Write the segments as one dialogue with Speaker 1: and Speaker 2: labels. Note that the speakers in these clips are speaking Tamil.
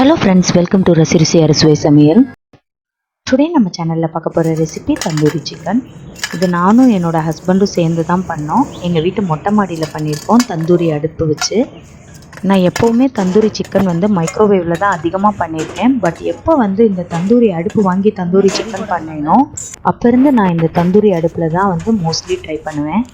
Speaker 1: Hello friends, welcome to Rasi Arusuvai சமையல். Today நம்ம சேனலில் பார்க்க போகிற ரெசிபி தந்தூரி சிக்கன். இது நானும் என்னோட ஹஸ்பண்டும் சேர்ந்து தான் பண்ணோம். எங்கள் வீட்டு மொட்டை மாடியில் பண்ணியிருக்கோம் தந்தூரி அடுப்பு வச்சு. நான் எப்போவுமே தந்தூரி சிக்கன் மைக்ரோவேவில் தான் அதிகமாக பண்ணியிருக்கேன். பட் எப்போ இந்த தந்தூரி அடுப்பு வாங்கி தந்தூரி சிக்கன் பண்ணேனோ அப்போ இருந்து நான் இந்த தந்தூரி அடுப்பில் தான் மோஸ்ட்லி ட்ரை பண்ணுவேன்.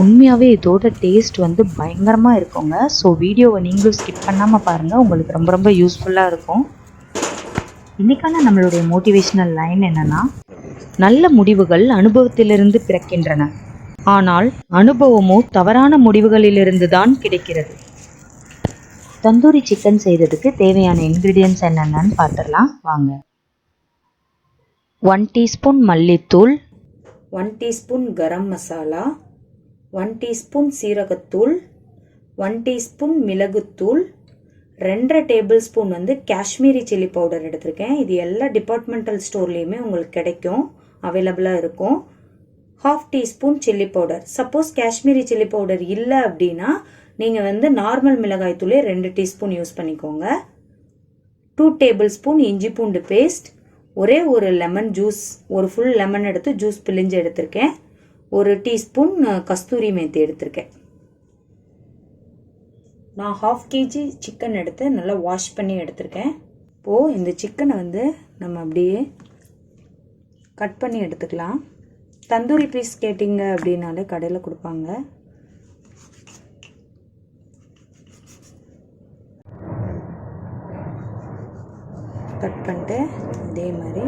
Speaker 1: உண்மையாகவே இதோட டேஸ்ட் பயங்கரமாக இருக்குங்க. ஸோ வீடியோவை நீங்களும் ஸ்கிப் பண்ணாமல் பாருங்கள், உங்களுக்கு ரொம்ப ரொம்ப யூஸ்ஃபுல்லாக இருக்கும். இன்றைக்கான நம்மளுடைய மோட்டிவேஷ்னல் லைன் என்னென்னா, நல்ல முடிவுகள் அனுபவத்திலிருந்து பிறக்கின்றன, ஆனால் அனுபவமோ தவறான முடிவுகளிலிருந்து தான் கிடைக்கிறது. தந்தூரி சிக்கன் செய்கிறதுக்கு தேவையான இன்க்ரீடியன்ட்ஸ் என்னென்னு பார்த்துடலாம் வாங்க. 1 டீஸ்பூன் மல்லித்தூள்,
Speaker 2: 1 டீஸ்பூன் கரம் மசாலா, 1 டீஸ்பூன் சீரகத்தூள், 1 டீஸ்பூன் மிளகுத்தூள், 2 table spoon Kashmiri chilli powder எடுத்திருக்கேன். இது எல்லா டிபார்ட்மெண்டல் ஸ்டோர்லேயுமே உங்களுக்கு கிடைக்கும், அவைலபிளாக இருக்கும். 1/2 teaspoon chilli powder. Suppose Kashmiri chilli powder இல்லை அப்படின்னா நீங்கள் நார்மல் மிளகாய் தூளே 2 டீஸ்பூன் யூஸ் பண்ணிக்கோங்க. 2 டேபிள் ஸ்பூன் இஞ்சி பூண்டு பேஸ்ட், ஒரே ஒரு லெமன் ஜூஸ், ஒரு ஃபுல் லெமன் எடுத்து ஜூஸ் பிழிஞ்சு எடுத்திருக்கேன். 1 டீஸ்பூன் கஸ்தூரி மேத்தி எடுத்திருக்கேன். நான் 1/2 kg சிக்கன் எடுத்து நல்லா வாஷ் பண்ணி எடுத்திருக்கேன். இப்போது இந்த சிக்கனை நம்ம அப்படியே கட் பண்ணி எடுத்துக்கலாம். தந்தூரி பீஸ் கேட்டிங்க அப்படின்னாலே கடையில் கொடுப்பாங்க. கட் பண்ணிட்டு இதே மாதிரி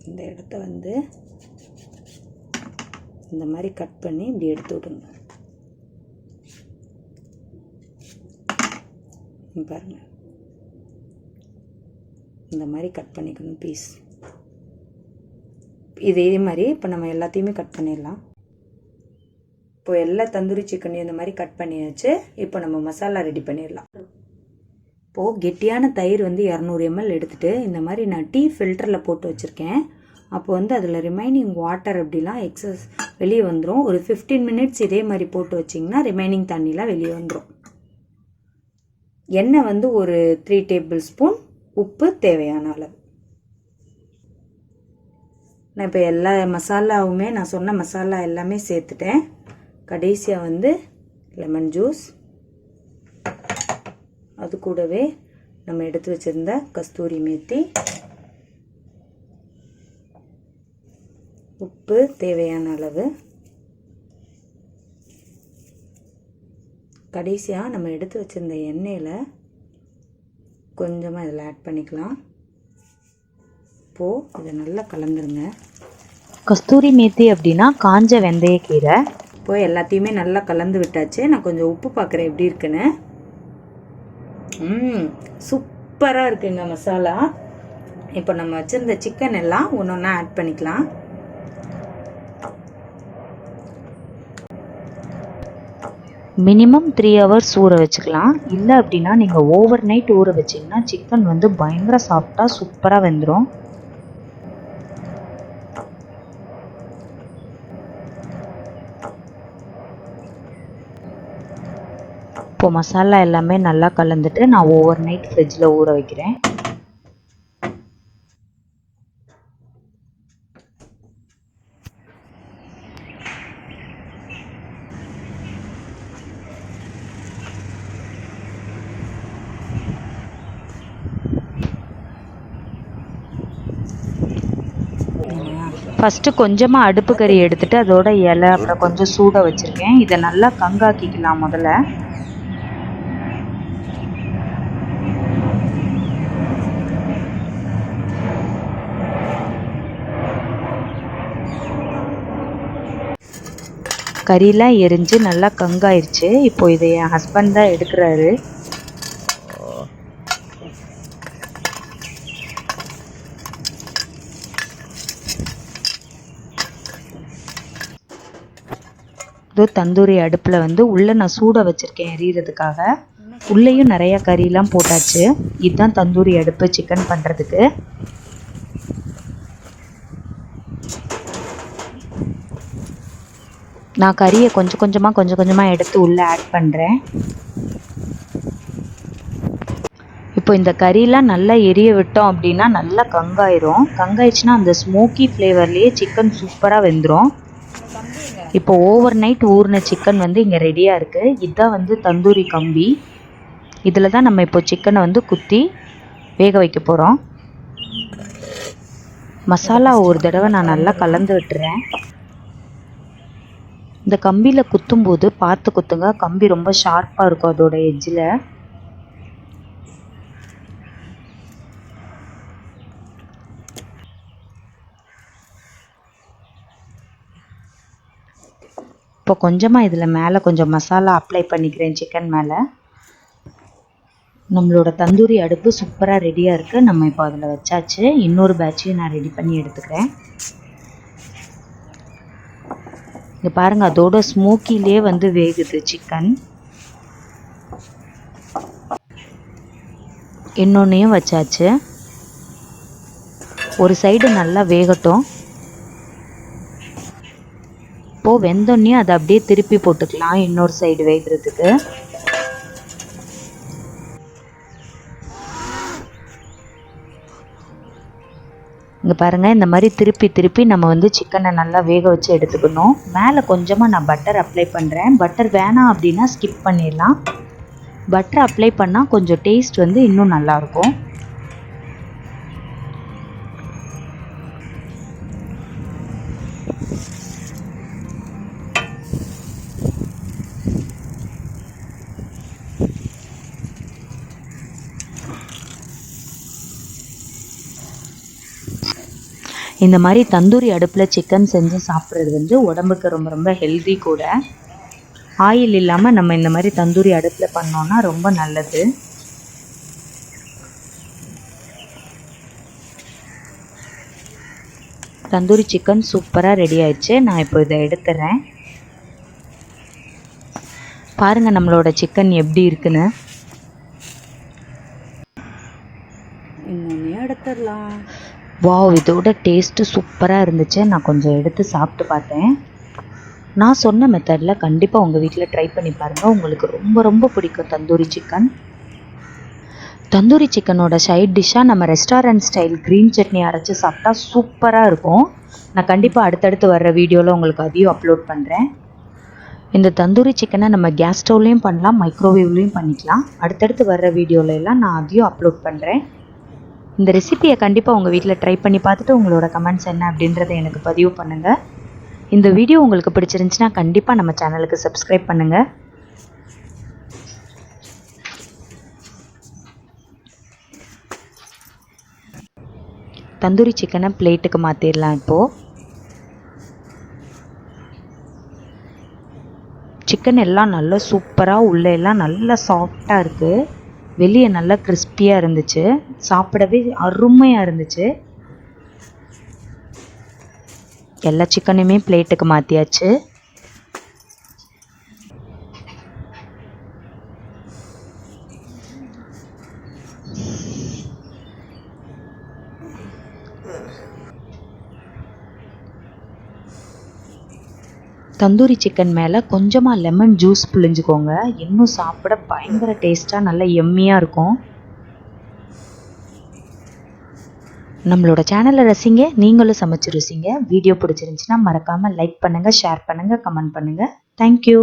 Speaker 2: இந்த இடத்த இந்த மாதிரி கட் பண்ணி இப்படி எடுத்து விடுங்க. பாருங்க, இந்த மாதிரி கட் பண்ணிக்கணும் பீஸ். இதே மாதிரி இப்போ நம்ம எல்லாத்தையுமே கட் பண்ணிடலாம். இப்போ எல்லா தந்தூரி சிக்கனையும் இந்த மாதிரி கட் பண்ணியாச்சு. இப்போ நம்ம மசாலா ரெடி பண்ணிடலாம். இப்போது கெட்டியான தயிர் 200 ml எடுத்துகிட்டு இந்த மாதிரி நான் டீ ஃபில்டரில் போட்டு வச்சுருக்கேன். அப்போ அதில் ரிமைனிங் வாட்டர் அப்படிலாம் எக்ஸஸ் வெளியே வந்துடும். ஒரு 15 மினிட்ஸ் இதே மாதிரி போட்டு வச்சிங்கன்னா ரிமைனிங் தண்ணிலாம் வெளியே வந்துடும். எண்ணெய் ஒரு 3 டேபிள் ஸ்பூன், உப்பு தேவையான அளவு. நான் இப்போ எல்லா மசாலாவுமே நான் சொன்ன மசாலா எல்லாமே சேர்த்துட்டேன். கடைசியாக லெமன் ஜூஸ், அது கூடவே நம்ம எடுத்து வச்சிருந்த கஸ்தூரி மேத்தி, உப்பு தேவையான அளவு, கடைசியாக நம்ம எடுத்து வச்சிருந்த எண்ணெயில் கொஞ்சமாக இதில் ஆட் பண்ணிக்கலாம். இப்போது இதை நல்லா கலந்துருங்க.
Speaker 1: கஸ்தூரி மேத்தி அப்படின்னா காஞ்ச வெந்தயக்கீரை.
Speaker 2: இப்போது எல்லாத்தையுமே நல்லா கலந்து விட்டாச்சு. நான் கொஞ்சம் உப்பு பார்க்குறேன் எப்படி இருக்குன்னு. சூப்பராக இருக்குங்க மசாலா. இப்போ நம்ம வச்சிருந்த சிக்கன் எல்லாம் ஒன்று ஒன்றா ஆட் பண்ணிக்கலாம்.
Speaker 1: மினிமம் 3 hours ஊற வச்சுக்கலாம். இல்லை அப்படின்னா நீங்கள் ஓவர் நைட் ஊற வச்சிங்கன்னா சிக்கன் பயங்கர சாஃப்டாக சூப்பராக வெந்துடும். இப்போ மசாலா எல்லாமே நல்லா கலந்துட்டு நான் ஓவர் நைட் ஃப்ரிட்ஜில் ஊற வைக்கிறேன். ஃபஸ்ட்டு கொஞ்சமாக அடுப்பு கறி எடுத்துகிட்டு அதோட இலை அப்புறம் கொஞ்சம் சூட வச்சுருக்கேன். இதை நல்லா கங்காக்கிக்கலாம் முதல்ல. கறிலாம் எரிஞ்சு நல்லா கங்காயிருச்சு. இப்போ இதை என் ஹஸ்பண்ட் தான் எடுக்கிறாரு. தந்தூரி அடுப்பில் உள்ளே நான் சூட வச்சுருக்கேன் எரியறதுக்காக. உள்ளேயும் நிறைய கறிலாம் போட்டாச்சு. இதுதான் தந்தூரி அடுப்பு சிக்கன் பண்ணுறதுக்கு. நான் கறியை கொஞ்சம் கொஞ்சமாக எடுத்து உள்ளே ஆட் பண்ணுறேன். இப்போ இந்த கறியெலாம் நல்லா எரிய விட்டோம் அப்படின்னா நல்லா கங்காயிரும். கங்காயிடுச்சுன்னா அந்த ஸ்மோக்கி ஃப்ளேவர்லேயே சிக்கன் சூப்பராக வெந்துடும். இப்போ ஓவர் நைட் ஊறின சிக்கன் வந்து இங்கே ரெடியாக இருக்குது. இதுதான் வந்து தந்தூரி கம்பி. இதில் தான் நம்ம இப்போ சிக்கனை வந்து குத்தி வேக வைக்க போகிறோம். மசாலா ஒரு தடவை நான் நல்லா கலந்து விட்டுறேன். இந்த கம்பியில் குத்தும்போது பார்த்து குத்துங்க. கம்பி ரொம்ப ஷார்ப்பாக இருக்கும் அதோட எட்ஜில். இப்போ கொஞ்சமாக இதில் மேலே கொஞ்சம் மசாலா அப்ளை பண்ணிக்கிறேன் சிக்கன் மேலே. நம்மளோட தந்தூரி அடுப்பு சூப்பராக ரெடியாக இருக்குது. நம்ம இப்போ அதில் வச்சாச்சு. இன்னொரு பேட்சையும் நான் ரெடி பண்ணி எடுத்துக்கிறேன். இங்கே பாருங்கள், அதோட ஸ்மோக்கிலே வந்து வேகுது சிக்கன். இன்னொன்றையும் வச்சாச்சு. ஒரு சைடு நல்லா வேகட்டும். இப்போது வெந்தோடனே அதை அப்படியே திருப்பி போட்டுக்கலாம் இன்னொரு சைடு வேகிறதுக்கு. இங்கே பாருங்கள், இந்த மாதிரி திருப்பி நம்ம வந்து சிக்கனை நல்லா வேக வச்சு எடுத்துக்கணும். மேலே கொஞ்சமாக நான் பட்டர் அப்ளை பண்ணுறேன். பட்டர் வேணாம் அப்படின்னா ஸ்கிப் பண்ணிடலாம். பட்டர் அப்ளை பண்ணால் கொஞ்சம் டேஸ்ட் வந்து இன்னும் நல்லாயிருக்கும். இந்த மாதிரி தந்தூரி அடுப்பில் சிக்கன் செஞ்சு சாப்பிட்றது வந்து உடம்புக்கு ரொம்ப ரொம்ப ஹெல்தி கூட. ஆயில் இல்லாமல் நம்ம இந்த மாதிரி தந்தூரி அடுப்பில் பண்ணோன்னா ரொம்ப நல்லது. தந்தூரி சிக்கன் சூப்பராக ரெடி ஆயிடுச்சு. நான் இப்போ இதை எடுத்துறேன். பாருங்கள் நம்மளோட சிக்கன் எப்படி இருக்குன்னு. இன்னொன்று எடுத்துடலாம். வாவ், இதோட டேஸ்ட்டு சூப்பராக இருந்துச்சு. நான் கொஞ்சம் எடுத்து சாப்பிட்டு பார்த்தேன். நான் சொன்ன மெத்தடில் கண்டிப்பாக உங்கள் வீட்டில் ட்ரை பண்ணி பாருங்கள். உங்களுக்கு ரொம்ப ரொம்ப பிடிக்கும் தந்தூரி சிக்கன். தந்தூரி சிக்கனோட சைட் டிஷ்ஷாக நம்ம ரெஸ்டாரண்ட் ஸ்டைல் க்ரீன் சட்னி அரைச்சி சாப்பிட்டா சூப்பராக இருக்கும். நான் கண்டிப்பாக அடுத்தடுத்து வர்ற வீடியோவில் உங்களுக்கு அதையும் அப்லோட் பண்ணுறேன். இந்த தந்தூரி சிக்கனை நம்ம கேஸ் ஸ்டவ்லேயும் பண்ணலாம், மைக்ரோவேவ்லேயும் பண்ணிக்கலாம். அடுத்தடுத்து வர்ற வீடியோவிலலாம் நான் அதையும் அப்லோட் பண்ணுறேன். இந்த ரெசிபியை கண்டிப்பாக உங்கள் வீட்டில் ட்ரை பண்ணி பார்த்துட்டு உங்களோட கமெண்ட்ஸ் என்ன அப்படின்றத எனக்கு பதிவு பண்ணுங்கள். இந்த வீடியோ உங்களுக்கு பிடிச்சிருந்துச்சுன்னா கண்டிப்பாக நம்ம சேனலுக்கு சப்ஸ்கிரைப் பண்ணுங்கள். தந்தூரி சிக்கனை பிளேட்டுக்கு மாற்றிடலாம். இப்போது சிக்கன் எல்லாம் நல்லா சூப்பராக உள்ளே எல்லாம் நல்லா சாஃப்டாக இருக்குது. வெளியே நல்லா கிறிஸ்பியாக இருந்துச்சு. சாப்பிடவே அருமையாக இருந்துச்சு. எல்லா சிக்கனுமே பிளேட்டுக்கு மாற்றியாச்சு. தந்தூரி சிக்கன் மேலே கொஞ்சமாக லெமன் ஜூஸ் புழிஞ்சுக்கோங்க. இன்னும் சாப்பிட பயங்கர டேஸ்ட்டாக நல்லா எம்மியாக இருக்கும். நம்மளோட சேனலை ரசிங்க, நீங்களும் சமைச்சு ருசிங்க. வீடியோ பிடிச்சிருந்துச்சுன்னா மறக்காமல் லைக் பண்ணுங்கள், ஷேர் பண்ணுங்கள், கமெண்ட் பண்ணுங்கள். தேங்க்யூ.